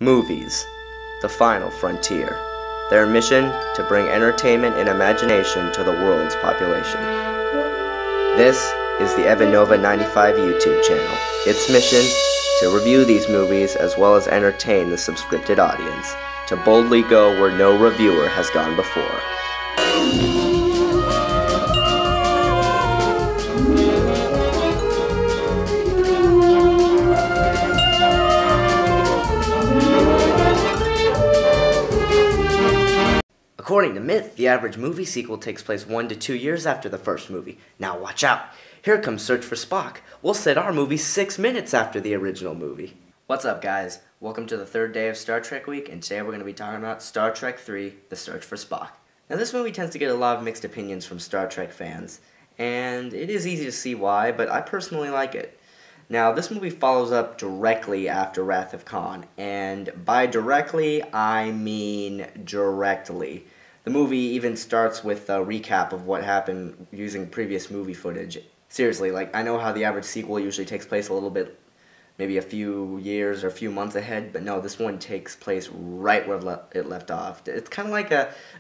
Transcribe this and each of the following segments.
Movies, the final frontier. Their mission to bring entertainment and imagination to the world's population. This is the Evan Nova 95 YouTube channel. Its mission, to review these movies as well as entertain the subscripted audience, to boldly go where no reviewer has gone before. According to myth, the average movie sequel takes place 1 to 2 years after the first movie. Now watch out! Here comes Search for Spock. We'll set our movie 6 minutes after the original movie. What's up, guys? Welcome to the third day of Star Trek Week, and today we're going to be talking about Star Trek III, The Search for Spock. Now this movie tends to get a lot of mixed opinions from Star Trek fans, and it is easy to see why, but I personally like it. Now, this movie follows up directly after Wrath of Khan, and by directly, I mean directly. The movie even starts with a recap of what happened using previous movie footage. Seriously, like, I know how the average sequel usually takes place a little bit, maybe a few years or a few months ahead, but no, this one takes place right where it left off. It's kind of like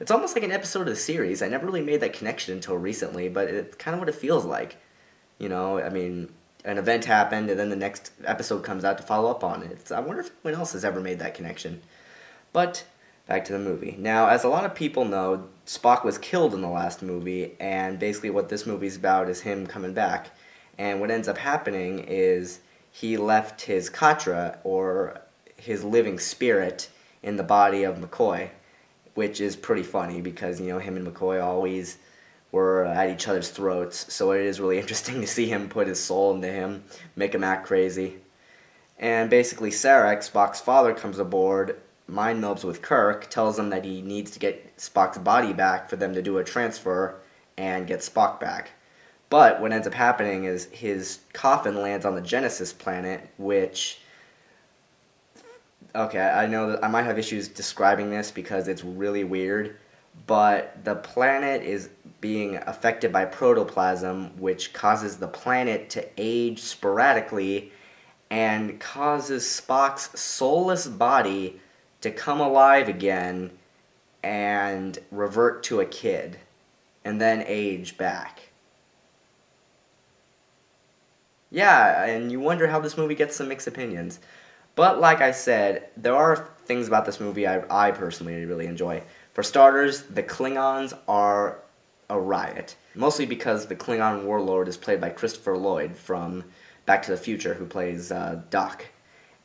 it's almost like an episode of the series. I never really made that connection until recently, but it's kind of what it feels like. You know, I mean, an event happened, and then the next episode comes out to follow up on it. I wonder if anyone else has ever made that connection. But back to the movie. Now, as a lot of people know, Spock was killed in the last movie, and basically what this movie's about is him coming back. And what ends up happening is he left his Katra, or his living spirit, in the body of McCoy, which is pretty funny because, you know, him and McCoy always were at each other's throats, so it is really interesting to see him put his soul into him, make him act crazy. And basically Sarek, Spock's father, comes aboard, mind melds with Kirk, tells him that he needs to get Spock's body back for them to do a transfer and get Spock back. But what ends up happening is his coffin lands on the Genesis planet, which, okay, I know that I might have issues describing this because it's really weird, but the planet is being affected by protoplasm, which causes the planet to age sporadically and causes Spock's soulless body to come alive again and revert to a kid, and then age back. Yeah, and you wonder how this movie gets some mixed opinions. But like I said, there are things about this movie I personally really enjoy. For starters, the Klingons are a riot. Mostly because the Klingon warlord is played by Christopher Lloyd from Back to the Future, who plays Doc.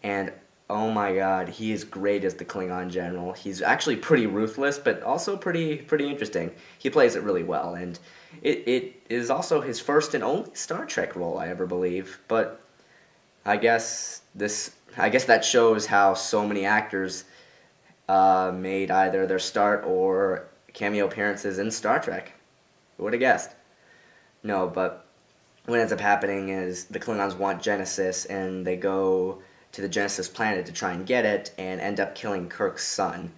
And oh my god, he is great as the Klingon general. He's actually pretty ruthless, but also pretty interesting. He plays it really well, and it is also his first and only Star Trek role, I ever believe. But I guess that shows how so many actors made either their start or cameo appearances in Star Trek. Who would have guessed? No, but what ends up happening is the Klingons want Genesis, and they go to the Genesis planet to try and get it, and end up killing Kirk's son.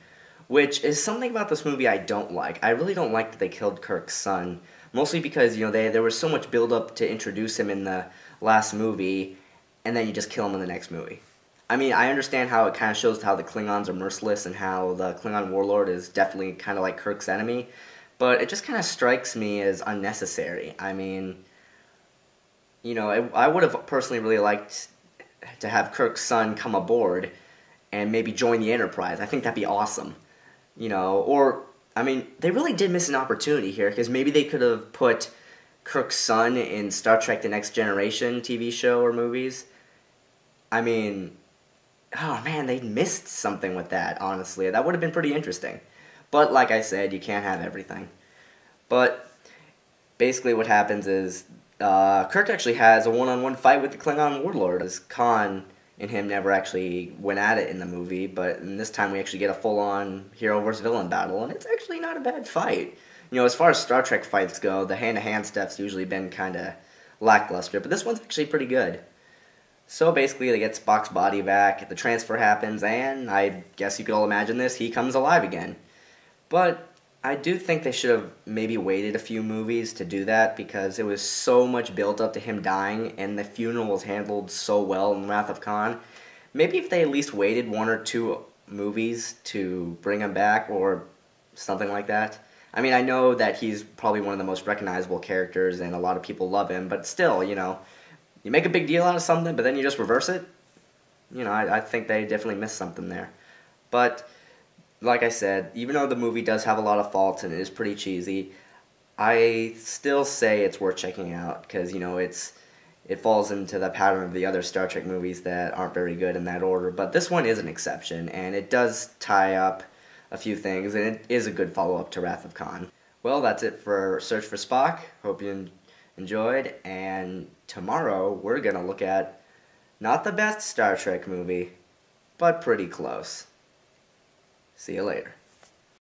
Which is something about this movie I don't like. I really don't like that they killed Kirk's son. Mostly because, you know, there was so much build-up to introduce him in the last movie, and then you just kill him in the next movie. I mean, I understand how it kind of shows how the Klingons are merciless and how the Klingon warlord is definitely kind of like Kirk's enemy, but it just kind of strikes me as unnecessary. I mean, you know, I would have personally really liked to have Kirk's son come aboard and maybe join the Enterprise. I think that'd be awesome. You know, or, I mean, they really did miss an opportunity here, because maybe they could have put Kirk's son in Star Trek The Next Generation TV show or movies. I mean, oh man, they missed something with that, honestly. That would have been pretty interesting. But like I said, you can't have everything. But basically what happens is Kirk actually has a one-on-one fight with the Klingon warlord, as Khan and him never actually went at it in the movie, but this time we actually get a full-on hero versus villain battle, and it's actually not a bad fight. You know, as far as Star Trek fights go, the hand-to-hand stuff's usually been kind of lackluster, but this one's actually pretty good. So basically they get Spock's body back, the transfer happens, and I guess you could all imagine this, he comes alive again. But I do think they should have maybe waited a few movies to do that, because it was so much built up to him dying, and the funeral was handled so well in Wrath of Khan, maybe if they at least waited 1 or 2 movies to bring him back or something like that. I mean, I know that he's probably one of the most recognizable characters and a lot of people love him, but still, you make a big deal out of something, but then you just reverse it. I think they definitely missed something there. But, like I said, even though the movie does have a lot of faults and it is pretty cheesy, I still say it's worth checking out because, it falls into the pattern of the other Star Trek movies that aren't very good in that order. But this one is an exception, and it does tie up a few things, and it is a good follow-up to Wrath of Khan. Well, that's it for Search for Spock. Hope you enjoyed, and tomorrow we're going to look at not the best Star Trek movie, but pretty close. See you later.